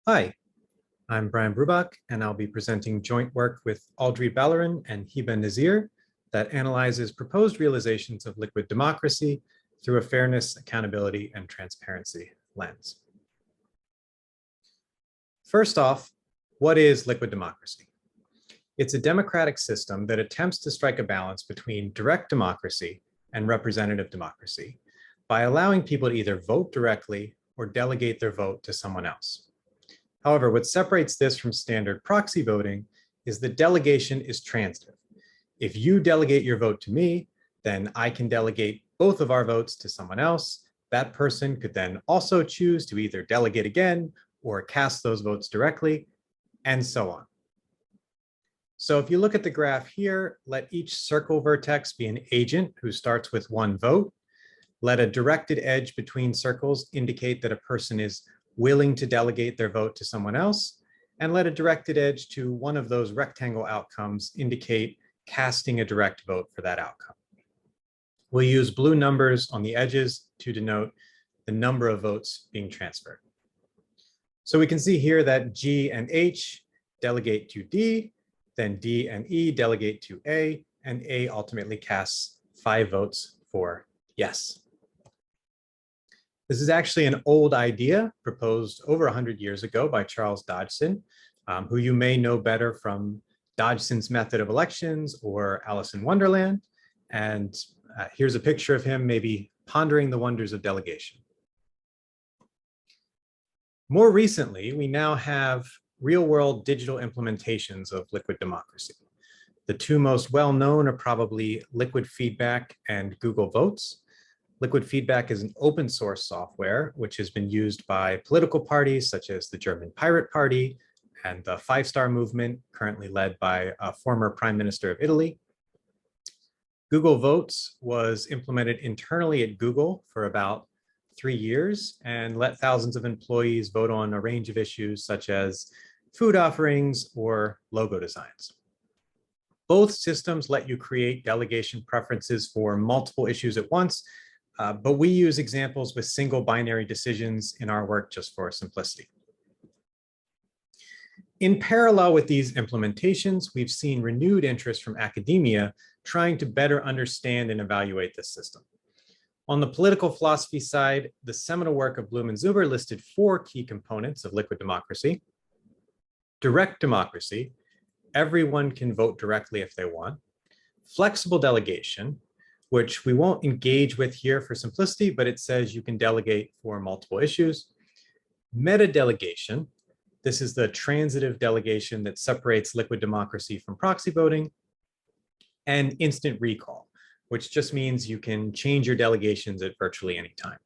Hi, I'm Brian Brubach, and I'll be presenting joint work with Audrey Ballarin and Heeba Nazeer that analyzes proposed realizations of liquid democracy through a fairness, accountability, and transparency lens. First off, what is liquid democracy? It's a democratic system that attempts to strike a balance between direct democracy and representative democracy by allowing people to either vote directly or delegate their vote to someone else. However, what separates this from standard proxy voting is that delegation is transitive. If you delegate your vote to me, then I can delegate both of our votes to someone else. That person could then also choose to either delegate again or cast those votes directly, and so on. So if you look at the graph here, let each circle vertex be an agent who starts with one vote. Let a directed edge between circles indicate that a person is willing to delegate their vote to someone else, and let a directed edge to one of those rectangle outcomes indicate casting a direct vote for that outcome. We'll use blue numbers on the edges to denote the number of votes being transferred. So we can see here that G and H delegate to D, then D and E delegate to A, and A ultimately casts 5 votes for yes. This is actually an old idea proposed over 100 years ago by Charles Dodgson, who you may know better from Dodgson's Method of Elections or Alice in Wonderland. And here's a picture of him maybe pondering the wonders of delegation. More recently, we now have real-world digital implementations of liquid democracy. The two most well-known are probably Liquid Feedback and Google Votes. Liquid Feedback is an open source software which has been used by political parties such as the German Pirate Party and the 5-Star Movement, currently led by a former Prime Minister of Italy. Google Votes was implemented internally at Google for about 3 years and let thousands of employees vote on a range of issues such as food offerings or logo designs. Both systems let you create delegation preferences for multiple issues at once, but we use examples with single binary decisions in our work just for simplicity. In parallel with these implementations, we've seen renewed interest from academia trying to better understand and evaluate this system. On the political philosophy side, the seminal work of Bloom and Zuber listed 4 key components of liquid democracy. Direct democracy, everyone can vote directly if they want. Flexible delegation, which we won't engage with here for simplicity, but it says you can delegate for multiple issues. Meta-delegation, this is the transitive delegation that separates liquid democracy from proxy voting. And instant recall, which just means you can change your delegations at virtually any time.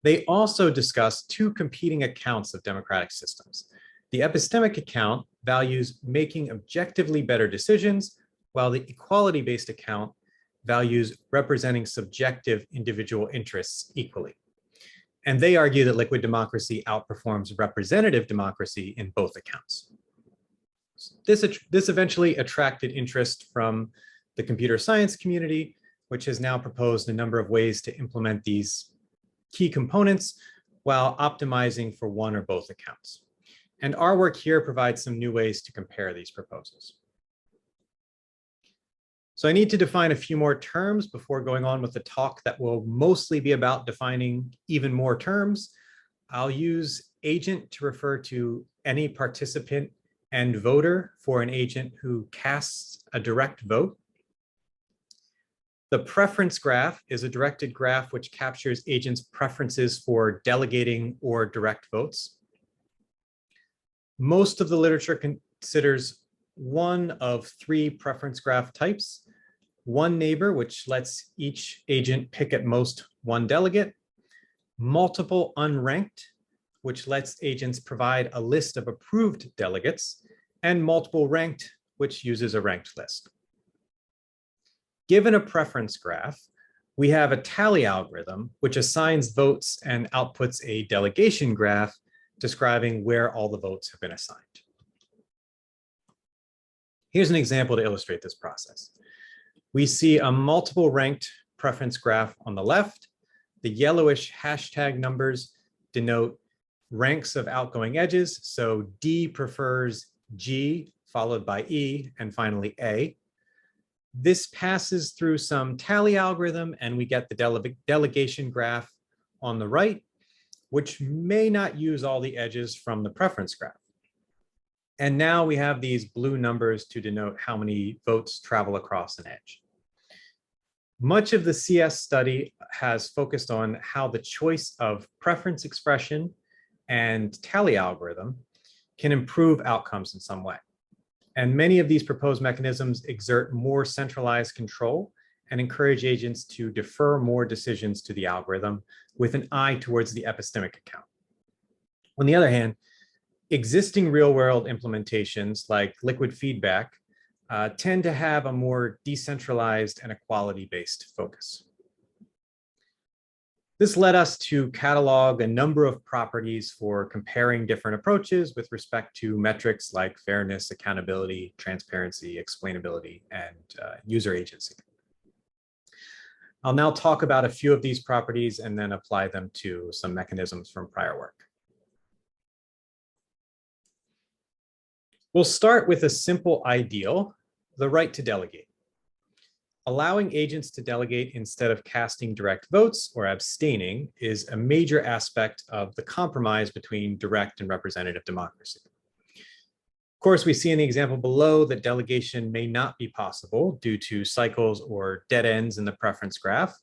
They also discuss 2 competing accounts of democratic systems. The epistemic account values making objectively better decisions, while the equality-based account values representing subjective individual interests equally. And they argue that liquid democracy outperforms representative democracy in both accounts. This eventually attracted interest from the computer science community, which has now proposed a number of ways to implement these key components while optimizing for one or both accounts. And our work here provides some new ways to compare these proposals. So I need to define a few more terms before going on with the talk that will mostly be about defining even more terms. I'll use agent to refer to any participant and voter for an agent who casts a direct vote. The preference graph is a directed graph which captures agents' preferences for delegating or direct votes. Most of the literature considers one of 3 preference graph types: one neighbor, which lets each agent pick at most one delegate; multiple unranked, which lets agents provide a list of approved delegates; and multiple ranked, which uses a ranked list. Given a preference graph, we have a tally algorithm which assigns votes and outputs a delegation graph describing where all the votes have been assigned. Here's an example to illustrate this process. We see a multiple ranked preference graph on the left. The yellowish hashtag numbers denote ranks of outgoing edges. So D prefers G, followed by E, and finally A. This passes through some tally algorithm, and we get the delegation graph on the right, which may not use all the edges from the preference graph. And now we have these blue numbers to denote how many votes travel across an edge. Much of the CS study has focused on how the choice of preference expression and tally algorithm can improve outcomes in some way. And many of these proposed mechanisms exert more centralized control and encourage agents to defer more decisions to the algorithm with an eye towards the epistemic account. On the other hand, existing real-world implementations like liquid feedback tend to have a more decentralized and equality-based focus. This led us to catalog a number of properties for comparing different approaches with respect to metrics like fairness, accountability, transparency, explainability, and user agency. I'll now talk about a few of these properties and then apply them to some mechanisms from prior work. We'll start with a simple ideal, the right to delegate. Allowing agents to delegate instead of casting direct votes or abstaining is a major aspect of the compromise between direct and representative democracy. Of course, we see in the example below that delegation may not be possible due to cycles or dead ends in the preference graph.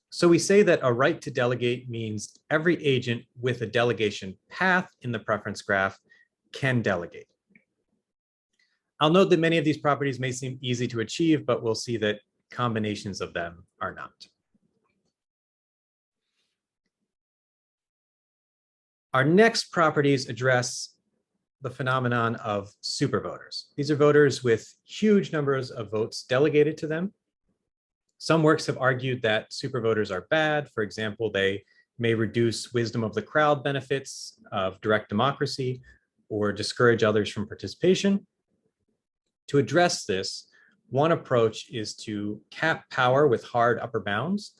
So we say that a right to delegate means every agent with a delegation path in the preference graph can delegate. I'll note that many of these properties may seem easy to achieve, but we'll see that combinations of them are not. Our next properties address the phenomenon of supervoters. These are voters with huge numbers of votes delegated to them. Some works have argued that supervoters are bad. For example, they may reduce wisdom of the crowd benefits of direct democracy or discourage others from participation. To address this, one approach is to cap power with hard upper bounds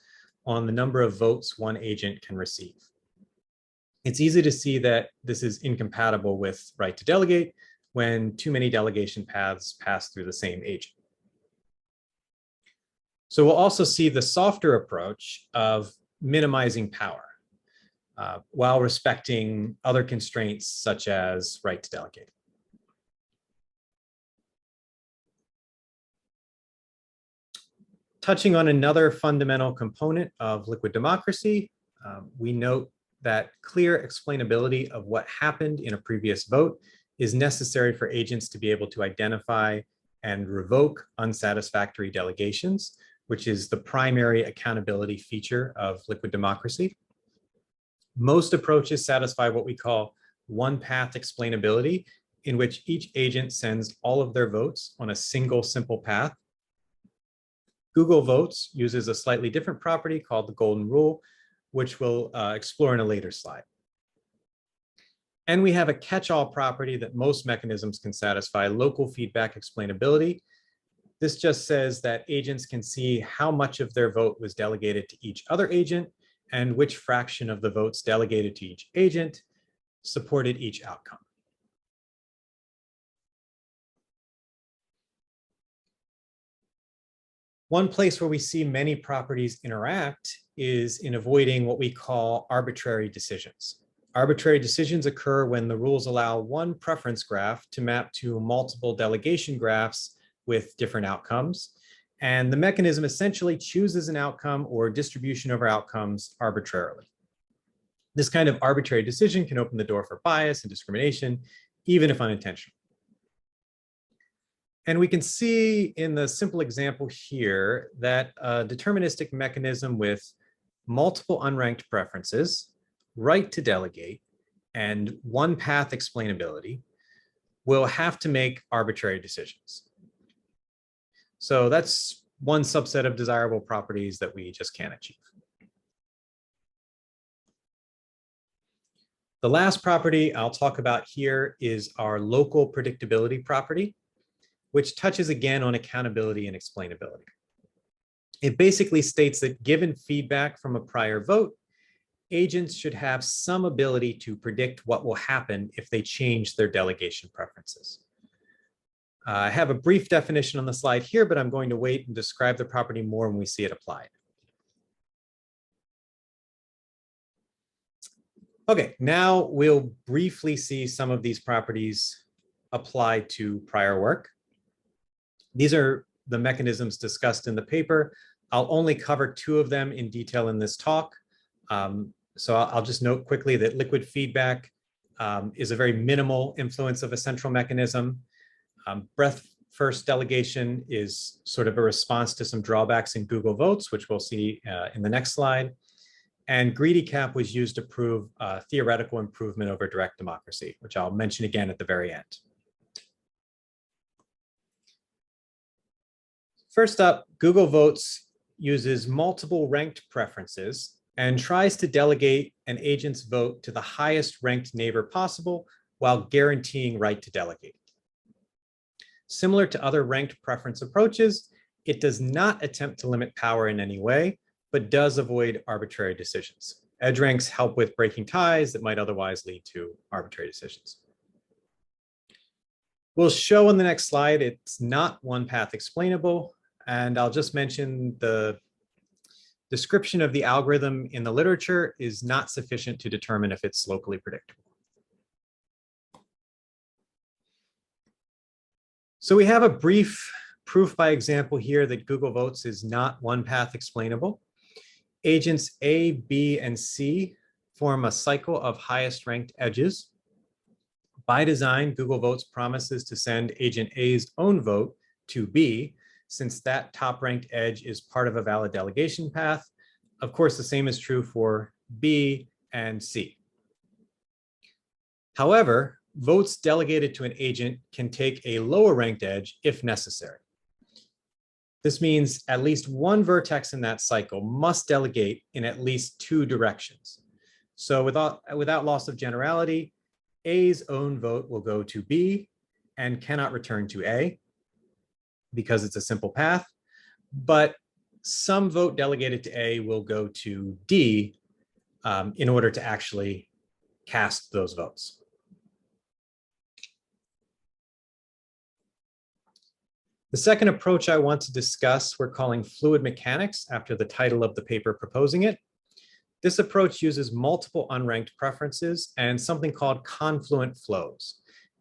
on the number of votes one agent can receive. It's easy to see that this is incompatible with right to delegate when too many delegation paths pass through the same agent. So we'll also see the softer approach of minimizing power while respecting other constraints such as right to delegate. Touching on another fundamental component of liquid democracy, we note that clear explainability of what happened in a previous vote is necessary for agents to be able to identify and revoke unsatisfactory delegations, which is the primary accountability feature of liquid democracy. Most approaches satisfy what we call one-path explainability, in which each agent sends all of their votes on a single simple path. Google Votes uses a slightly different property called the golden rule, which we'll explore in a later slide. And we have a catch-all property that most mechanisms can satisfy, local feedback explainability. This just says that agents can see how much of their vote was delegated to each other agent and which fraction of the votes delegated to each agent supported each outcome. One place where we see many properties interact is in avoiding what we call arbitrary decisions. Arbitrary decisions occur when the rules allow one preference graph to map to multiple delegation graphs with different outcomes. And the mechanism essentially chooses an outcome or distribution over outcomes arbitrarily. This kind of arbitrary decision can open the door for bias and discrimination, even if unintentional. And we can see in the simple example here that a deterministic mechanism with multiple unranked preferences, right to delegate, and one path explainability will have to make arbitrary decisions. So that's one subset of desirable properties that we just can't achieve. The last property I'll talk about here is our local predictability property, which touches again on accountability and explainability. It basically states that given feedback from a prior vote, agents should have some ability to predict what will happen if they change their delegation preferences. I have a brief definition on the slide here, but I'm going to wait and describe the property more when we see it applied. Okay, now we'll briefly see some of these properties applied to prior work. These are the mechanisms discussed in the paper. I'll only cover two of them in detail in this talk. So I'll just note quickly that liquid feedback is a very minimal influence of a central mechanism. Breadth first delegation is sort of a response to some drawbacks in Google Votes, which we'll see in the next slide. And greedy cap was used to prove theoretical improvement over direct democracy, which I'll mention again at the very end. First up, Google Votes uses multiple ranked preferences and tries to delegate an agent's vote to the highest ranked neighbor possible while guaranteeing right to delegate. Similar to other ranked preference approaches, it does not attempt to limit power in any way, but does avoid arbitrary decisions. Edge ranks help with breaking ties that might otherwise lead to arbitrary decisions. We'll show on the next slide it's not one-path explainable, and I'll just mention the description of the algorithm in the literature is not sufficient to determine if it's locally predictable. So we have a brief proof by example here that Google Votes is not one-path explainable. Agents A, B, and C form a cycle of highest ranked edges. By design, Google Votes promises to send agent A's own vote to B, since that top ranked edge is part of a valid delegation path. Of course, the same is true for B and C. However, votes delegated to an agent can take a lower ranked edge if necessary. This means at least one vertex in that cycle must delegate in at least two directions. So without loss of generality, A's own vote will go to B and cannot return to A because it's a simple path, but some vote delegated to A will go to D in order to actually cast those votes. The second approach I want to discuss, we're calling fluid mechanics after the title of the paper proposing it. This approach uses multiple unranked preferences and something called confluent flows.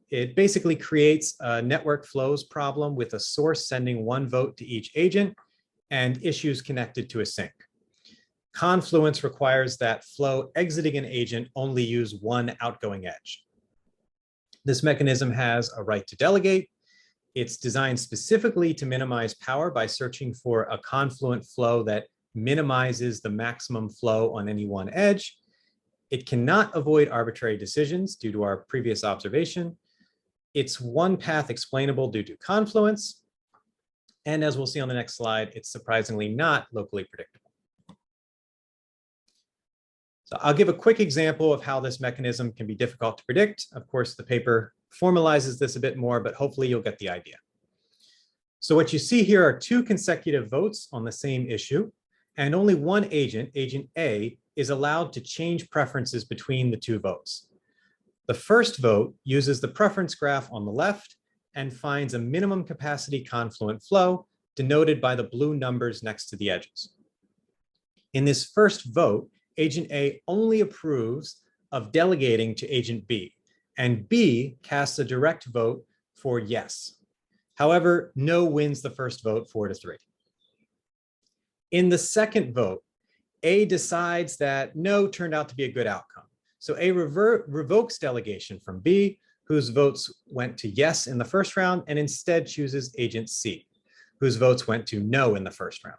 It basically creates a network flows problem with a source sending one vote to each agent and issues connected to a sink. Confluence requires that flow exiting an agent only use one outgoing edge. This mechanism has a right to delegate. It's designed specifically to minimize power by searching for a confluent flow that minimizes the maximum flow on any one edge. It cannot avoid arbitrary decisions due to our previous observation. It's one path explainable due to confluence. And as we'll see on the next slide, it's surprisingly not locally predictable. So I'll give a quick example of how this mechanism can be difficult to predict. Of course, the paper formalizes this a bit more, but hopefully you'll get the idea. So what you see here are two consecutive votes on the same issue, and only one agent, agent A, is allowed to change preferences between the two votes. The first vote uses the preference graph on the left and finds a minimum capacity confluent flow denoted by the blue numbers next to the edges. In this first vote, agent A only approves of delegating to agent B, and B casts a direct vote for yes. However, no wins the first vote 4-3. In the second vote, A decides that no turned out to be a good outcome. So A revokes delegation from B, whose votes went to yes in the first round, and instead chooses agent C, whose votes went to no in the first round.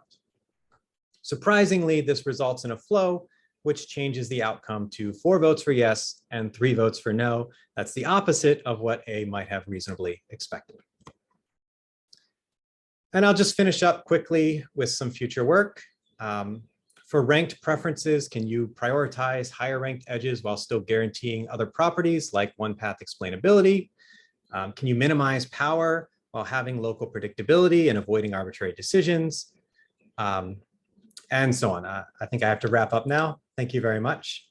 Surprisingly, this results in a flow which changes the outcome to 4 votes for yes and 3 votes for no. That's the opposite of what A might have reasonably expected. And I'll just finish up quickly with some future work. For ranked preferences, can you prioritize higher ranked edges while still guaranteeing other properties like one-path explainability? Can you minimize power while having local predictability and avoiding arbitrary decisions? And so on. I think I have to wrap up now. Thank you very much.